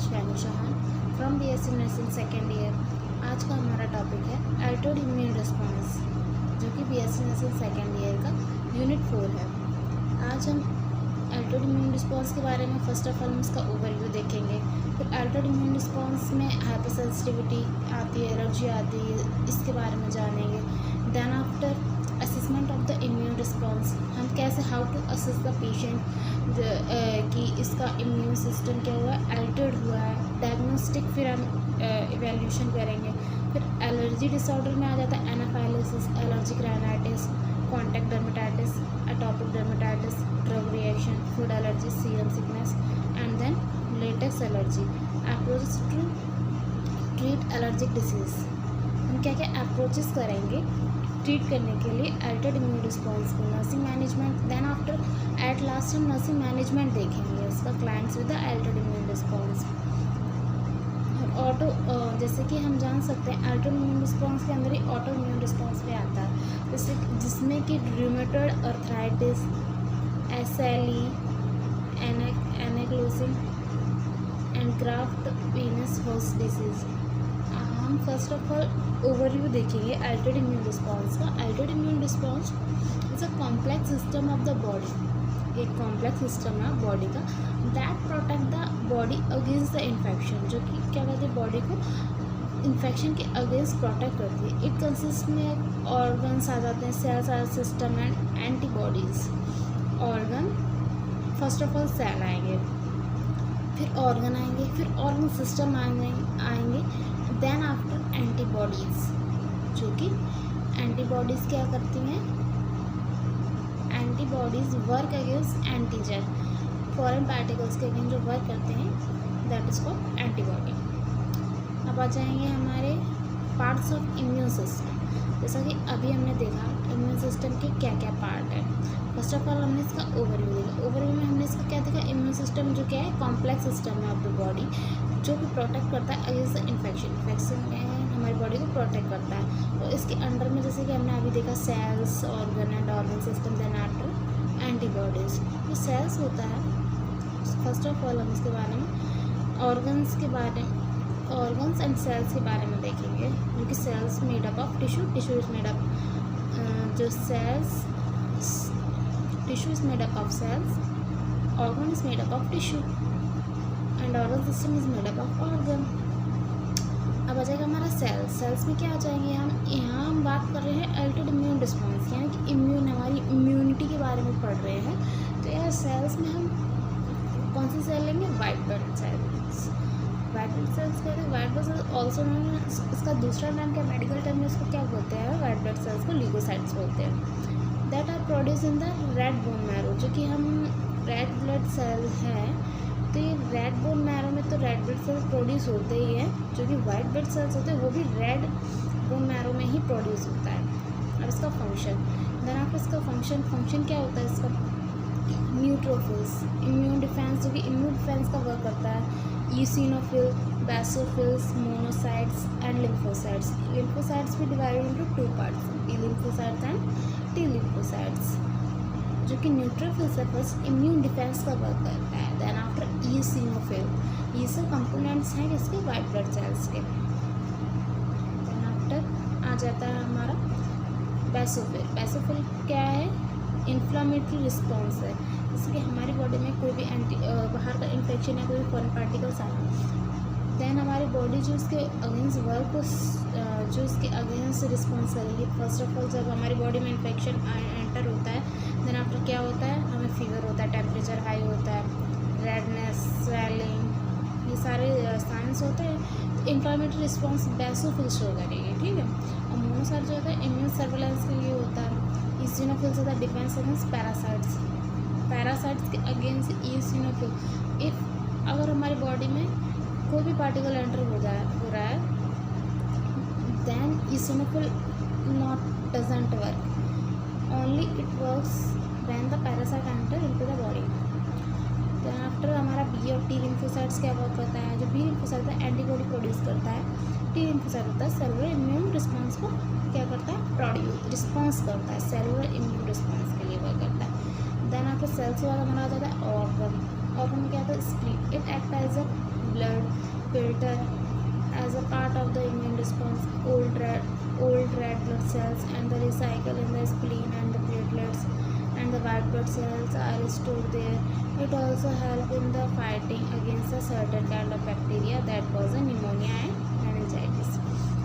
Saini Chauhan from BSc nursing second year. आज का हमारा टॉपिक है अल्टर्ड इम्यून रिस्पॉन्स, जो कि BSc नर्सिंग सेकेंड ईयर का यूनिट 4 है। आज हम अल्टर्ड इम्यून रिस्पॉन्स के बारे में फर्स्ट ऑफ ऑल हम इसका ओवरव्यू देखेंगे। फिर अल्टर्ड इम्यून रिस्पॉन्स में हाइपरसेंसिटिविटी आती है, एलर्जी आती है, इसके बारे में जानेंगे। Then after assessment of the immune response, हम कैसे how to assess the patient कि इसका इम्यून सिस्टम क्या हुआ है, अल्टर्ड हुआ है। डायग्नोस्टिक फिर हम इवेल्यूशन करेंगे। फिर एलर्जी डिसऑर्डर में आ जाता है anaphylaxis, allergic rhinitis, contact dermatitis, atopic dermatitis, drug reaction, food allergy, serum sickness and then latex allergy. Approach to treat allergic disease, हम क्या क्या अप्रोचेस करेंगे ट्रीट करने के लिए अल्टर्ड इम्यून रिस्पॉन्स को। Nursing management, then after at last हम nursing management देखेंगे उसका clients with the altered immune response. Auto जैसे कि हम जान सकते हैं अल्टर्ड इम्यून रिस्पॉन्स के अंदर ही ऑटो इम्यून रिस्पॉन्स भी आता है, जैसे जिसमें कि rheumatoid arthritis, SLE, ankylosing and graft versus host disease. हम फर्स्ट ऑफ ऑल ओवरव्यू देखेंगे अल्टर्ड इम्यून रिस्पॉन्स का। Altered immune response is a complex system of the body, एक कॉम्प्लेक्स सिस्टम है बॉडी का that protect the body against the infection, जो कि क्या कहते हैं बॉडी को इन्फेक्शन के अगेंस्ट प्रोटेक्ट करती है। इट कंसिस्ट में ऑर्गन्स आ जाते हैं, cells are system and antibodies. Organ, first of all cell आएंगे, फिर ऑर्गन आएंगे, फिर ऑर्गन सिस्टम आएंगे, देन आफ्टर एंटीबॉडीज़, जो कि एंटीबॉडीज़ क्या करती हैं, antibodies work against antigen, foreign particles के अगेंस्ट जो वर्क करते हैं, दैट इज कॉल्ड एंटीबॉडी। अब आ जाएंगे हमारे पार्ट्स ऑफ इम्यून सिस्टम। जैसा कि अभी हमने देखा इम्यून सिस्टम के क्या क्या पार्ट है। फर्स्ट ऑफ ऑल हमने इसका ओवरव्यू देखा। ओवरव्यू में हमने इसका क्या देखा, इम्यून सिस्टम जो क्या है कॉम्प्लेक्स सिस्टम है ऑफ द बॉडी, जो कि प्रोटेक्ट करता है अगेंस्ट द इन्फेक्शन में हमारी बॉडी को प्रोटेक्ट करता है। तो इसके अंडर में जैसे कि हमने अभी देखा cells, organ and organ system, then after antibodies. जो सेल्स होता है फर्स्ट ऑफ ऑल हम इसके बारे में ऑर्गन्स एंड सेल्स के बारे में देखेंगे, जो कि cells made up of tissue, tissue is made up जो cells, tissue is made up of cells, organ is made up of tissue and organ system is made up of organ. अब आ जाएगा हमारा सेल्स। सेल्स में क्या आ जाएंगे हम, यहाँ हम बात कर रहे हैं अल्टर्ड इम्यून रिस्पॉन्स, यानी कि इम्यून, हमारी इम्यूनिटी के बारे में पढ़ रहे हैं। तो यार सेल्स में हम कौन सी सेल लेंगे, white blood sales. White blood sales कहते हैं, white blood sales also known, इसका दूसरा नाम क्या, मेडिकल टर्म में इसको क्या बोलते हैं, वाइट ब्लड सेल्स को ल्यूकोसाइट्स बोलते हैं। That are produce in the red bone marrow, जो कि हम रेड ब्लड सेल है, तो ये रेड बोन मैरो में तो रेड ब्लड सेल्स प्रोड्यूस होते ही हैं, जो कि वाइट ब्लड सेल्स होते हैं वो भी रेड बोन मैरो में ही प्रोड्यूस होता है। अब इसका फंक्शन, देन आपको इसका फंक्शन क्या होता है इसका, न्यूट्रोफिल्स, इम्यून डिफेंस, जो कि इम्यून डिफेंस का वर्क करता है। Eosinophil, basophils, monocytes and lymphocytes. Lymphocytes भी divided into 2 parts, B lymphocytes and T lymphocytes. जो कि न्यूट्रोफिल्स है फर्स्ट इम्यून डिफेंस का वर्क करता है। देन आफ्टर ईसिनोफिल, ये सब कंपोनेंट्स हैं इसके वाइट ब्लड सेल्स के। देन आफ्टर आ जाता है हमारा बेसोफिल। बेसोफिल क्या है, इन्फ्लामेटरी रिस्पॉन्स है, जैसे कि हमारी बॉडी में कोई भी बाहर का इन्फेक्शन या कोई भी फॉरेन पार्टिकल्स आए, देन हमारी बॉडी जो उसके अगेंस्ट वर्क जो उसके अगेंस्ट रिस्पॉन्स करेगी। फर्स्ट ऑफ ऑल जब हमारी बॉडी में इन्फेक्शन एंटर होता है, देन आफ्टर क्या होता है, हमें फीवर होता है, टेम्परेचर हाई होता है, रेडनेस, स्वेलिंग, ये सारे साइंस होते हैं। तो इन्फ्लामेटरी रिस्पॉन्स बेसोफिल शो करेगी, ठीक है। और मोनोसाइट जो होता है इम्यून सर्वेलेंस के लिए होता है। ईसिनोफिल्स होता है डिफेंस अगेंस्ट पैरासाइट्स, पैरासाइट्स के अगेंस्ट ईसिनोफिल। इफ अगर हमारी बॉडी में कोई भी पार्टिकल एंटर हो रहा है, then eosinophil not doesn't work, only it works when the parasite enter into the body. Then after हमारा बी और टी लिम्फोसाइट्स क्या वर्क करता है, जो बी लिम्फोसाइट है एंटीबॉडी प्रोड्यूस करता है, टी लिम्फोसाइट होता है सेलुलर इम्यून रिस्पॉन्स को क्या करता है, प्रोड्यूस रिस्पॉन्स करता है, सेलुलर इम्यून रिस्पॉन्स के लिए वर्क करता है। देन आपको सेल्स के बाद हमारा आ जाता है ऑर्गन। ऑर्गन में क्या होता है, spleen, it act as a blood filter. As a part of the immune response, old red blood cells and the recycle in the spleen and the platelets and the white blood cells are stored there. It also helps in the fighting against a certain kind of bacteria that cause pneumonia and meningitis.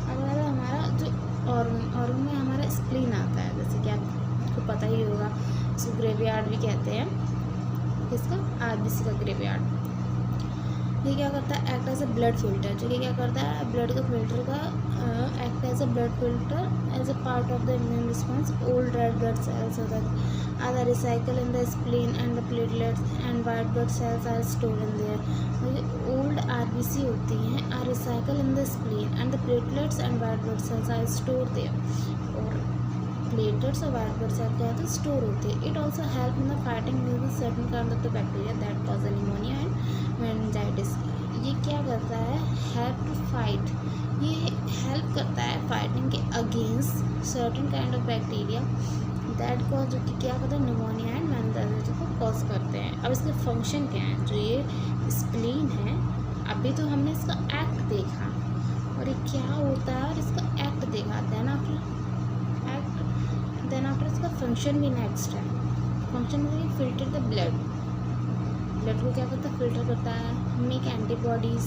अब हमारा जो organ में हमारा spleen आता है, जैसे कि आपको पता ही होगा, इसको ग्रेवयार्ड भी कहते हैं, इसका आरबीसी का ग्रेवयार्ड। ये क्या करता है, act as a blood filter, जो कि क्या करता है, ब्लड का फिल्टर का act as a blood filter as a part of the immune response. Old red blood cells are recycle in the spleen and the platelets and white blood cells are store in there. Old RBC होती हैं are recycle in the spleen and the platelets and white blood cells are store there. और platelets और white blood cell क्या होते हैं, store होते हैं। It also help in the fighting with certain kind of the bacteria that cause pneumonia and meningitis. ये क्या करता है, हेल्प टू फाइट, ये हेल्प करता है फाइटिंग के against certain kind of bacteria that cause, जो कि क्या करता है, निमोनिया एंड मेनिंजाइटिस को कॉज करते हैं। अब इसके फंक्शन क्या हैं, जो ये स्प्लीन है, अभी तो हमने इसका एक्ट देखा और ये क्या होता है और इसका एक्ट देखा, देन आफ्टर इसका फंक्शन भी नेक्स्ट है। फंक्शन में फिल्टर द ब्लड को क्या करता है, फिल्टर करता है, make antibodies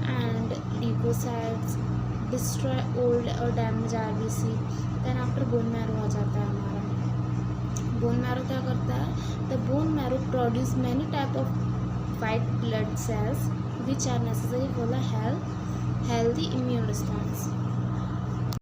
and leukocytes, destroy old और damage RBC. Then after bone marrow आ जाता है हमारा। बोन मैरो क्या करता है, the bone marrow produce many type of white blood cells which are necessary for the healthy immune response.